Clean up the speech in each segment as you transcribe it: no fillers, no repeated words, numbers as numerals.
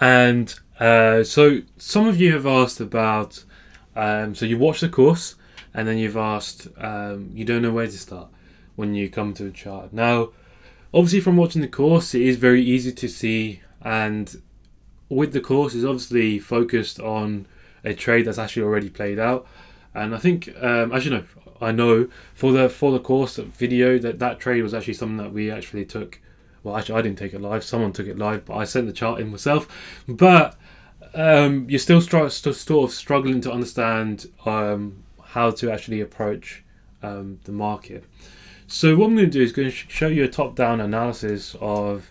And so some of you have asked about, so you watch the course and then you've asked, you don't know where to start when you come to a chart. Now, obviously from watching the course, it is very easy to see, and with the course is obviously focused on a trade that's actually already played out. And I think, as you know, I know for the course video that trade was actually something that we actually took. Well, actually, I didn't take it live. Someone took it live, but I sent the chart in myself. But you're still sort of struggling to understand how to actually approach the market. So what I'm going to do is going to show you a top-down analysis of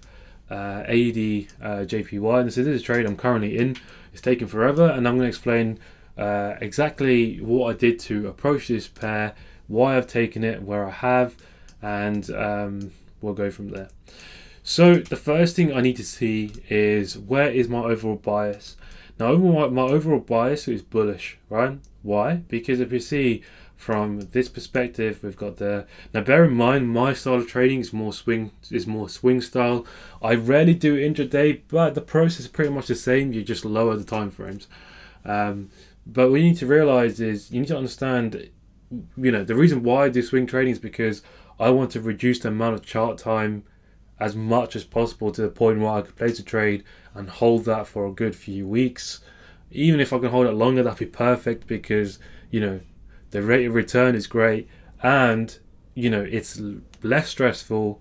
AED JPY. And this is a trade I'm currently in. It's taking forever, and I'm going to explain exactly what I did to approach this pair, why I've taken it, where I have, and we'll go from there. So the first thing I need to see is, where is my overall bias? Now my overall bias is bullish, right? Why? Because if you see from this perspective, we've got the, now bear in mind my style of trading is more swing style. I rarely do intraday, but the process is pretty much the same. You just lower the time frames. But what you need to realize is, you need to understand, the reason why I do swing trading is because I want to reduce the amount of chart time as much as possible, to the point where I could place a trade and hold that for a good few weeks. Even if I can hold it longer, that'd be perfect, because the rate of return is great, and it's less stressful.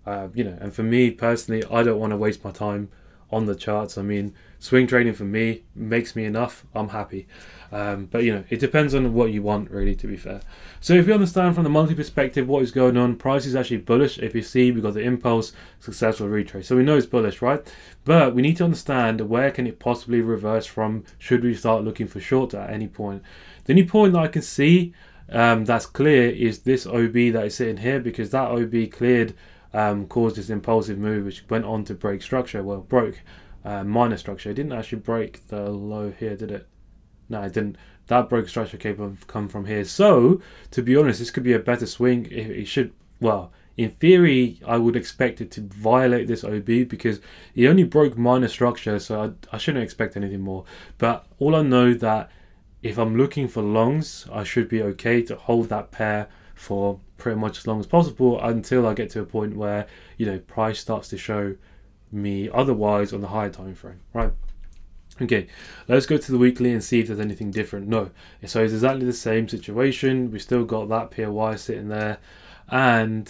And for me personally, I don't want to waste my time on the charts. I mean, swing trading for me makes me enough. I'm happy. But it depends on what you want, really, to be fair. So if you understand from the monthly perspective what is going on, price is actually bullish. If you see, we've got the impulse, successful retrace, so we know it's bullish, right? But we need to understand, where can it possibly reverse from? Should we start looking for short at any point? The only point that I can see that's clear is this OB that is sitting here, because that OB cleared, caused this impulsive move, which went on to break structure. Well, broke minor structure. It didn't actually break the low here, did it? No, it didn't. That broke structure come from here. So, to be honest, this could be a better swing. It should, well, in theory, I would expect it to violate this OB, because it only broke minor structure, so I shouldn't expect anything more. But all I know that if I'm looking for longs, I should be okay to hold that pair for pretty much as long as possible, until I get to a point where price starts to show me otherwise on the higher time frame, right? Okay, let's go to the weekly and see if there's anything different. No, so it's exactly the same situation. We still got that POY sitting there, and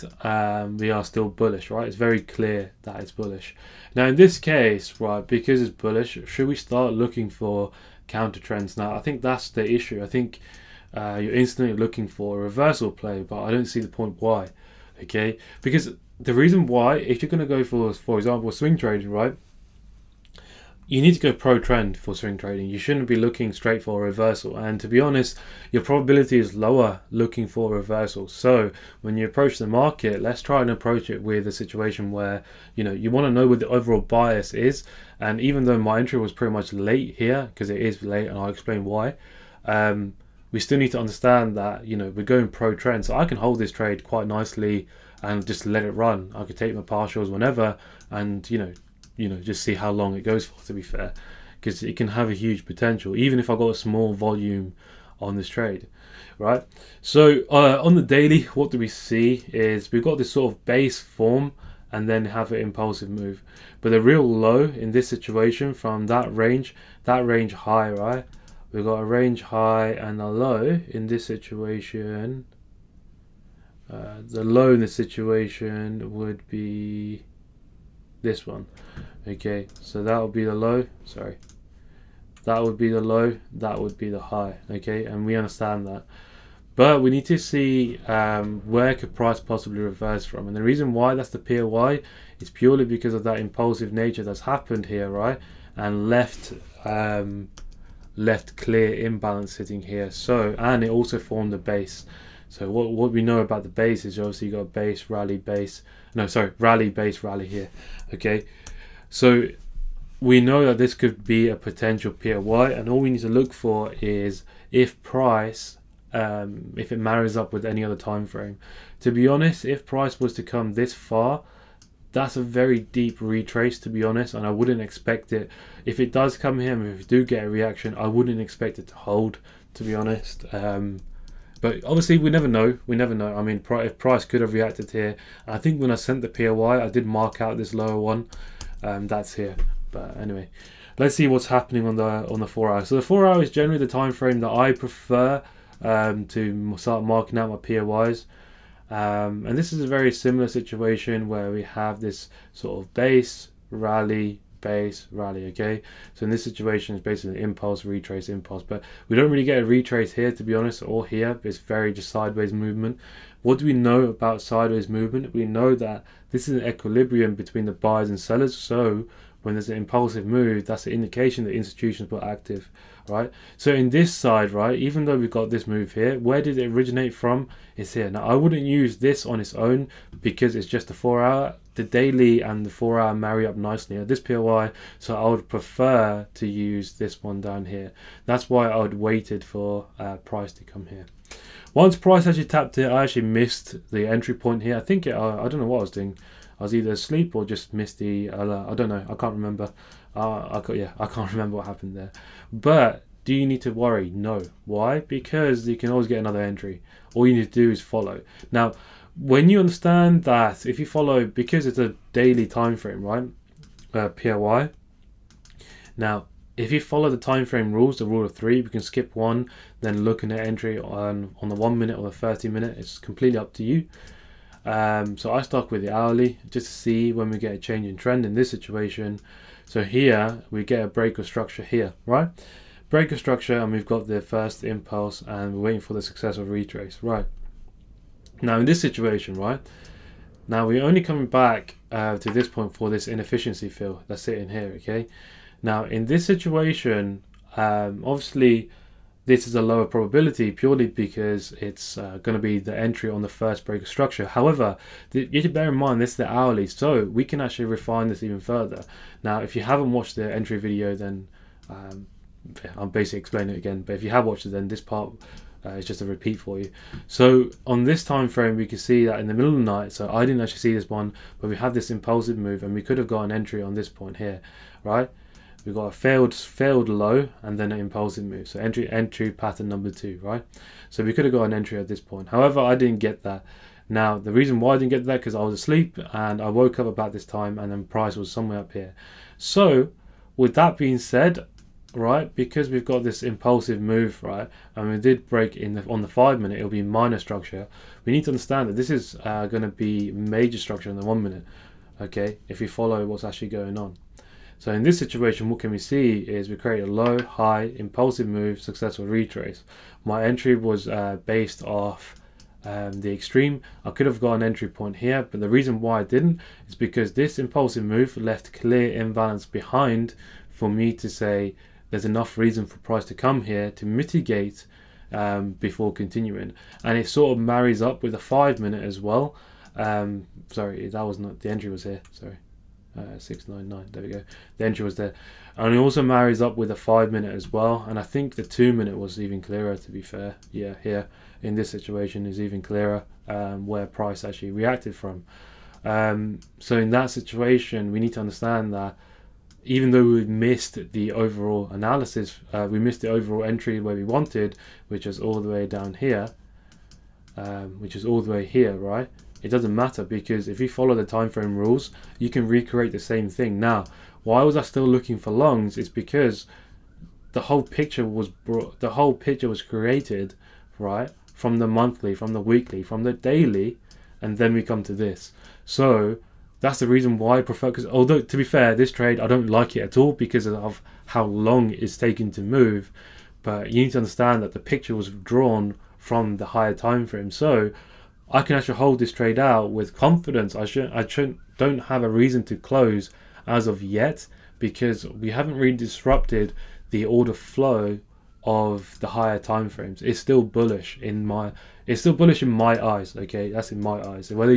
we are still bullish, right? It's very clear that it's bullish. Now in this case, right, because it's bullish, should we start looking for counter trends? Now I think that's the issue. I think you're instantly looking for a reversal play, but I don't see the point why. Okay, because the reason why, if you're going to go for example, swing trading, right, you need to go pro trend for swing trading. You shouldn't be looking straight for a reversal, and to be honest, your probability is lower looking for a reversal. So when you approach the market, let's try and approach it with a situation where you want to know what the overall bias is. And even though my entry was pretty much late here, because it is late, and I'll explain why, we still need to understand that we're going pro trend, so I can hold this trade quite nicely and just let it run. I could take my partials whenever, and just see how long it goes for, to be fair, because it can have a huge potential, even if I got a small volume on this trade, right? So on the daily, what do we see is we've got this sort of base form and then have an impulsive move. But the real low in this situation, from that range high, right? We've got a range high and a low in this situation. The low in this situation would be this one. Okay, so that would be the low, sorry, that would be the low, that would be the high. Okay, and we understand that, but we need to see where could price possibly reverse from. And the reason why that's the POY is purely because of that impulsive nature that's happened here, right, and left clear imbalance sitting here. So, and it also formed a base. So what we know about the base is, obviously you got base, rally, base, no, sorry, rally, base, rally here. Okay, so we know that this could be a potential POY, and all we need to look for is if price, if it marries up with any other time frame. To be honest, if price was to come this far, that's a very deep retrace, to be honest, and I wouldn't expect it. If it does come here, and if we do get a reaction, I wouldn't expect it to hold, to be honest. But obviously, we never know. We never know. I mean, if price could have reacted here, I think when I sent the POI, I did mark out this lower one. That's here. But anyway, let's see what's happening on the 4 hour. So the 4 hour is generally the time frame that I prefer to start marking out my POIs. And this is a very similar situation where we have this sort of base, rally, okay? So in this situation, it's basically impulse, retrace, impulse, but we don't really get a retrace here, to be honest, or here. It's very just sideways movement. What do we know about sideways movement? We know that this is an equilibrium between the buyers and sellers, so when there's an impulsive move, that's an indication that institutions were active, right? So in this side, right, even though we've got this move here, where did it originate from? It's here. Now I wouldn't use this on its own because it's just a 4 hour. The daily and the 4 hour marry up nicely at this POI, so I would prefer to use this one down here. That's why I would waited for price to come here. Once price actually tapped it, I actually missed the entry point here. I think I don't know what I was doing. I was either asleep or just missed the alert. I don't know. I can't remember. I can't remember what happened there. But do you need to worry? No. Why? Because you can always get another entry. All you need to do is follow. Now, when you understand that, if you follow, because it's a daily time frame, right? POI. Now, if you follow the time frame rules, the rule of 3, we can skip one, then look in the entry on the 1 minute or the 30 minute. It's completely up to you. So I stuck with the hourly just to see when we get a change in trend in this situation. So here we get a break of structure here, right? Break of structure, and we've got the first impulse, and we're waiting for the successful retrace, right? Now in this situation, right, now we're only coming back to this point for this inefficiency fill that's sitting here, okay? Now in this situation, obviously this is a lower probability purely because it's going to be the entry on the first break of structure. However, you have to bear in mind this is the hourly, so we can actually refine this even further. Now if you haven't watched the entry video, then I'll basically explain it again, but if you have watched it, then this part is just a repeat for you. So on this time frame, we can see that in the middle of the night, so I didn't actually see this one, but we have this impulsive move, and we could have got an entry on this point here, right? We've got a failed low and then an impulsive move. So entry pattern number 2, right? So we could have got an entry at this point. However, I didn't get that. Now, the reason why I didn't get that, because I was asleep and I woke up about this time and then price was somewhere up here. So with that being said, right, because we've got this impulsive move, right, and we did break on the 5 minute, it'll be minor structure. We need to understand that this is going to be major structure in the 1 minute, okay, if we follow what's actually going on. So in this situation, what can we see is we create a low, high, impulsive move, successful retrace. My entry was based off the extreme. I could have got an entry point here, but the reason why I didn't is because this impulsive move left clear imbalance behind for me to say there's enough reason for price to come here to mitigate before continuing. And it sort of marries up with the 5 minute as well. Sorry, that was not, the entry was here, sorry. 699, there we go, the entry was there, and it also marries up with a 5 minute as well, and I think the 2 minute was even clearer, to be fair. Yeah, here in this situation is even clearer where price actually reacted from. So in that situation, we need to understand that even though we missed the overall analysis, we missed the overall entry where we wanted, which was all the way down here, right? It doesn't matter, because if you follow the time frame rules, you can recreate the same thing. Now, why was I still looking for longs? It's because the whole picture was created, right, from the monthly, from the weekly, from the daily, and then we come to this. So that's the reason why I prefer, because although to be fair, this trade I don't like it at all because of how long it's taken to move, but you need to understand that the picture was drawn from the higher time frame. So I can actually hold this trade out with confidence. I don't have a reason to close as of yet, because we haven't really disrupted the order flow of the higher time frames. It's still bullish in my eyes, okay? That's in my eyes. Whether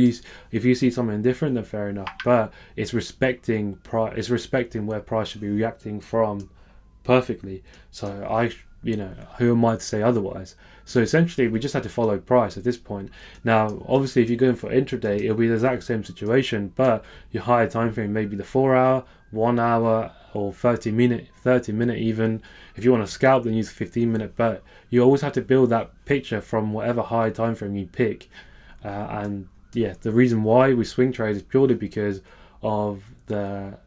if you see something different, then fair enough, but it's respecting where price should be reacting from perfectly. So you know, who am I to say otherwise? So essentially, we just had to follow price at this point. Now, obviously, if you're going for intraday, it'll be the exact same situation, but your higher time frame may be the 4 hour, 1 hour, or 30 minute even. If you want to scalp, then use 15 minute. But you always have to build that picture from whatever high time frame you pick. And yeah, the reason why we swing trade is purely because of the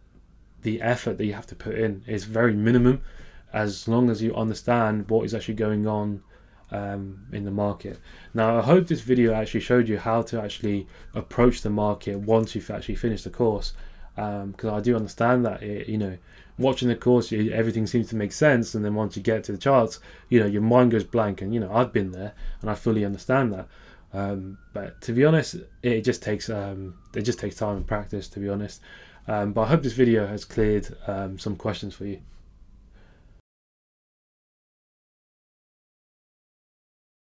effort that you have to put in. It's very minimum, as long as you understand what is actually going on in the market. Now, I hope this video actually showed you how to actually approach the market once you've actually finished the course, because I do understand that you know, watching the course, everything seems to make sense, and then once you get to the charts, you know, your mind goes blank. And you know, I've been there and I fully understand that. But to be honest, it just takes time and practice, to be honest. But I hope this video has cleared some questions for you.